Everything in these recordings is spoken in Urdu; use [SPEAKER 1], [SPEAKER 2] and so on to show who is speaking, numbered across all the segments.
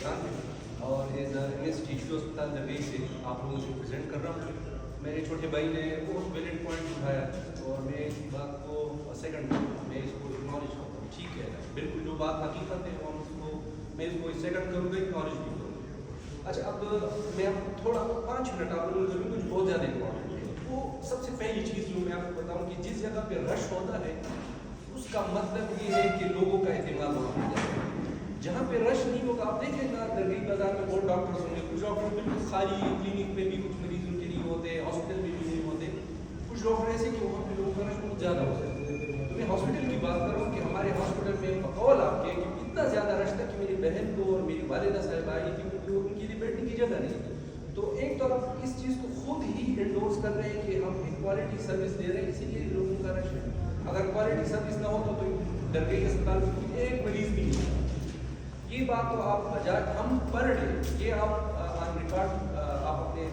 [SPEAKER 1] فیضان ہے اور ایز ایم ایس ٹیچو اسپتال درگئی سے آپ لوگوں سے پریزنٹ کر رہا ہوں. میرے چھوٹے بھائی نے بہت ویلڈ پوائنٹ اٹھایا اور میں اس بات کو سیکنڈ میں اس کو اکنالج کرتا ہوں. ٹھیک ہے, بالکل جو بات حقیقت ہے وہ میں اس کو سیکنڈ کروں گا, اکنالج بھی کروں گا. اچھا, اب میں آپ کو تھوڑا 5 منٹ آپ لوگوں کو کچھ بہت زیادہ امپورٹنٹ ہے. وہ سب سے پہلی چیز جو میں آپ کو بتاؤں کہ جس جگہ پہ رش ہوتا ہے اس کا مطلب یہ ہے کہ لوگوں کا اعتماد وہاں ہو جائے. جہاں پہ رش نہیں ہوگا, آپ دیکھیں نا درگئی بازار میں بہت ڈاکٹرس ہوں گے, کچھ ڈاکٹر بالکل خالی, کلینک پہ بھی کچھ مریض ان کے نہیں ہوتے, ہاسپٹل میں بھی نہیں ہوتے. کچھ ڈاکٹر ایسے کہ وہاں پہ لوگوں کا رش بہت زیادہ ہو جاتا ہے. تو میں ہاسپٹل کی بات کر رہا ہوں کہ ہمارے ہاسپٹل میں بقول آپ کے کہ اتنا زیادہ رش تھا کہ میری بہن کو اور میری والدہ صاحبہ آئی تھی کیونکہ ان کے لیے بیٹھنے کی جگہ نہیں تھی. تو ایک تو آپ اس چیز کو خود ہی انڈورس کر رہے ہیں کہ ہم ایک کوالٹی سروس دے رہے ہیں, اسی لیے لوگوں کا رش ہے. اگر کوالٹی سروس نہ ہو تو درگئی اسپتال میں ایک مریض بھی نہیں. یہ بات تو آپ بجائے ہم پر ڈے, یہ آپ آن ریکارڈ آپ اپنے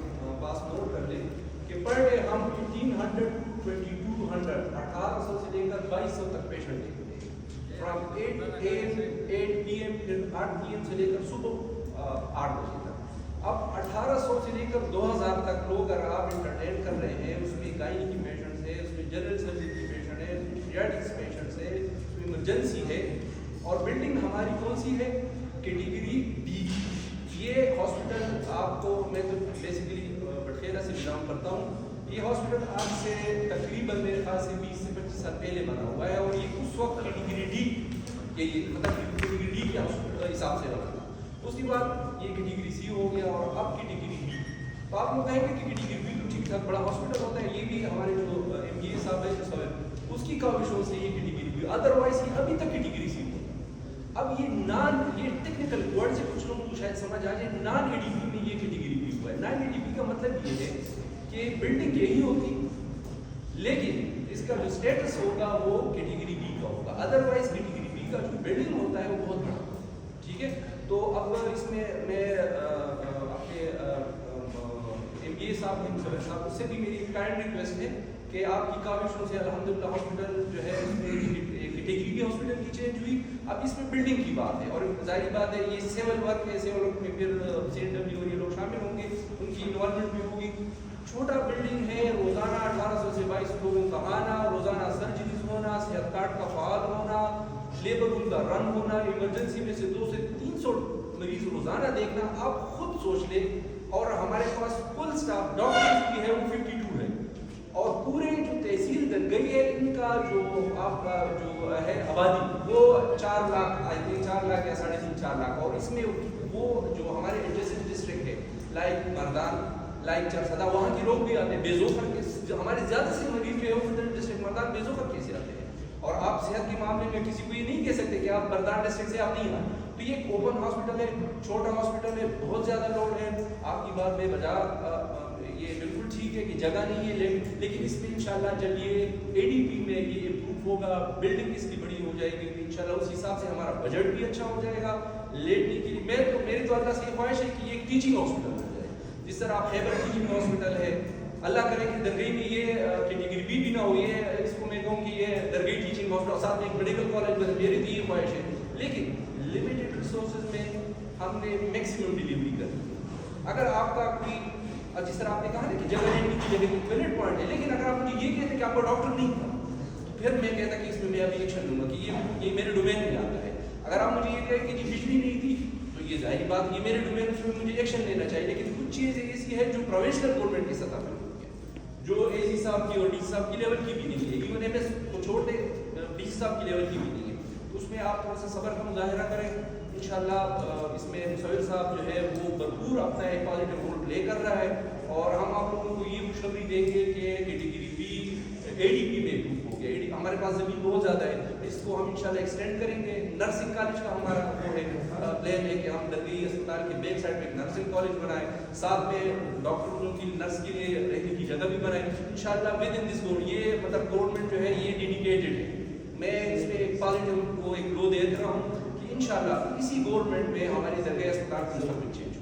[SPEAKER 1] پاس نوٹ کر لیں کہ پر ڈے ہم 1500 2200 1800 سے لے کر 2200 تک پیشنٹ دیکھتے ہیں. فرام 8 PM پھر 8 PM سے لے کر صبح 8 بجے تک. اب 1800 سے لے کر 2000 تک لوگ اگر آپ انٹرٹین کر رہے ہیں, اس میں گائنی کی پیشنٹس ہے, اس میں جنرل سرجری کی پیشنٹ ہے, اس میں پیڈیاٹرکس پیشنٹس ہے, اس میں ایمرجنسی ہے. اور بلڈنگ ہماری کون سی ہے, کیٹیگری ڈی. یہ ہاسپٹل آپ کو, میں تو بیسیکلی بٹخیرہ سے بلانگ کرتا ہوں, یہ ہاسپٹل آج سے تقریباً میرے خیال سے 20 سے 25 سال پہلے بنا ہوا ہے اور یہ اس وقت کیٹیگری ڈی کے مطلب کیٹیگری ڈی کے حساب سے بنا تھا. اس کے بعد یہ کیٹیگری سی ہو گیا اور اب کیٹیگری بی. تو آپ لوگ کہیں گے کہ کیٹیگری بی تو ٹھیک ٹھاک بڑا ہاسپٹل ہوتا ہے, یہ بھی ہمارے جو ایم بی اے صاحب ہے اس کی کاوشوں سے یہ کیٹیگری بی, ادروائز یہ ابھی تک کیٹیگری سی. اب یہ ٹیکنیکل ورڈ سے کچھ لوگوں کو شاید سمجھ آ جائے, نان اے ڈی پی میں یہ کیٹیگری بی ہوا ہے. نان اے ڈی پی کا مطلب یہ ہے کہ بلڈنگ یہی ہوتی لیکن اس کا جو اسٹیٹس ہوگا وہ کیٹیگری بی کا ہوگا. ادروائز کیٹیگری بی کا جو بلڈنگ ہوتا ہے وہ بہت بڑا ہوتا ہے. ٹھیک ہے, تو اب اس میں اپنے ایم بی اے صاحب ہیں مصور صاحب, اس سے بھی میری کائنڈ ریکویسٹ ہے کہ آپ کی کاوشوں سے الحمدللہ ہاسپٹل جو ہے اس میں کیٹیگری بی ہاسپٹل کی چینج ہوئی. اب اس میں بلڈنگ کی بات ہے اور ظاہری بات ہے یہ سیول ورک ہے, سیول ورک میں پھر سی این ڈبلیو اور یہ لوگ شامل ہوں گے, ان کی انوالومنٹ بھی ہوگی. چھوٹا بلڈنگ ہے, روزانہ 1800 سے 2200 لوگوں کا آنا, روزانہ سرجریز ہونا, صحت کارڈ کا فعال ہونا, لیبر روم کا رن ہونا, ایمرجنسی میں سے 200 سے 300 مریض روزانہ دیکھنا. آپ خود سوچ لیں. اور ہمارے پاس کل اسٹاف ڈاکٹر کی ہے وہ 52 ہے اور پورے جو تحصیل درگئی ہے ان کا جو آپ کا جو ہے آبادی وہ 4 لاکھ آئی تھنک 4 لاکھ یا 3.5 4 لاکھ. اور اس میں وہ جو ہمارے ایڈجسنٹ ڈسٹرکٹ ہے لائک مردان, لائک چرسدہ, وہاں کے لوگ بھی آتے ہیں. بیزوفر کے ہمارے زیادہ سے مریض جو ہے وہ ڈسٹرکٹ مردان بیزوفر کے سے آتے ہیں. اور آپ صحت کے معاملے میں کسی کو یہ نہیں کہہ سکتے کہ آپ مردان ڈسٹرکٹ سے آپ نہیں آئے. تو یہ ایک اوپن ہاسپٹل ہے, چھوٹا ہاسپٹل ہے, بہت زیادہ لوڈ ہے. آپ کی بات میں بجا یہ بالکل ٹھیک ہے کہ جگہ نہیں ہے, لیکن اس میں انشاءاللہ جب یہ اے ڈی پی میں یہ امپروو ہوگا, بلڈنگ اس کی بڑی ہو جائے گی, انشاءاللہ اس حساب سے ہمارا بجٹ بھی اچھا ہو جائے گا. لیٹنے کے لیے میری تو اللہ سے یہ خواہش ہے کہ یہ ایک ٹیچنگ ہاسپٹل ہو جائے. جس طرح آپ خیبر ٹیچنگ ہاسپٹل ہے, اللہ کرے کہ درگئی میں یہ کیٹیگری بی بھی نہ ہو, یہ اس کو میں کہوں کہ یہ درگئی ٹیچنگ ہاسپٹل ساتھ میں ایک میڈیکل کالج بنے, میری تو یہ خواہش ہے. لیکن لمیٹڈ ریسورسز میں ہم نے میکسیمم ڈیلیوری کرنی ہے. اگر آپ کا کوئی, جس طرح آپ نے کہا نا کہ جگہ لینے کی جگہ ایک ویلڈ پوائنٹ ہے, لیکن اگر آپ مجھے یہ کہتے کہ آپ کا ڈاکٹر نہیں تھا تو پھر میں کہتا کہ اس میں ابھی ایکشن لوں گا کہ یہ میرے ڈومین میں آتا ہے. اگر آپ مجھے یہ کہیں کہ جی بجلی نہیں تھی تو یہ ظاہری بات یہ میرے ڈومین میں مجھے ایکشن لینا چاہیے. لیکن کچھ چیزیں ایسی ہے جو پروفیشنل گورنمنٹ کی سطح پر ہوتی ہے, جو اے سی صاحب کی اور ڈی سی صاحب کی لیول کی بھی نہیں ہے, ایون ایم ایس کو چھوڑ دیں ڈی سی صاحب کی لیول کی بھی نہیں ہے. تو اس میں آپ تھوڑا سا صبر کا مظاہرہ کریں. انشاءاللہ اس میں مصور صاحب جو ہے وہ بھرپور اپنا ایک پازیٹیو رول پلے کر رہا ہے اور ہم آپ لوگوں کو یہ خوشخبری دیں گے کہ category B A D P میں امپروو ہو گیا. ہمارے پاس زمین بہت زیادہ ہے, اس کو ہم انشاءاللہ ایکسٹینڈ کریں گے. نرسنگ کالج کا ہمارا وہ ہے پلان ہے کہ ہم درگئی اسپتال کے بیک سائڈ پہ ایک نرسنگ کالج بنائیں, ساتھ میں ڈاکٹروں کی نرس کے لیے رہنے کی جگہ بھی بنائیں انشاءاللہ ود ان دس گورنمنٹ. یہ مطلب گورنمنٹ جو ہے یہ ڈیڈیکیٹڈ ہے. میں اس میں ایک پازیٹیو کو ایک گلو دے رہا ہوں کہ انشاءاللہ اسی گورنمنٹ میں ہماری درگئی اسپتال کی مستقبل چینج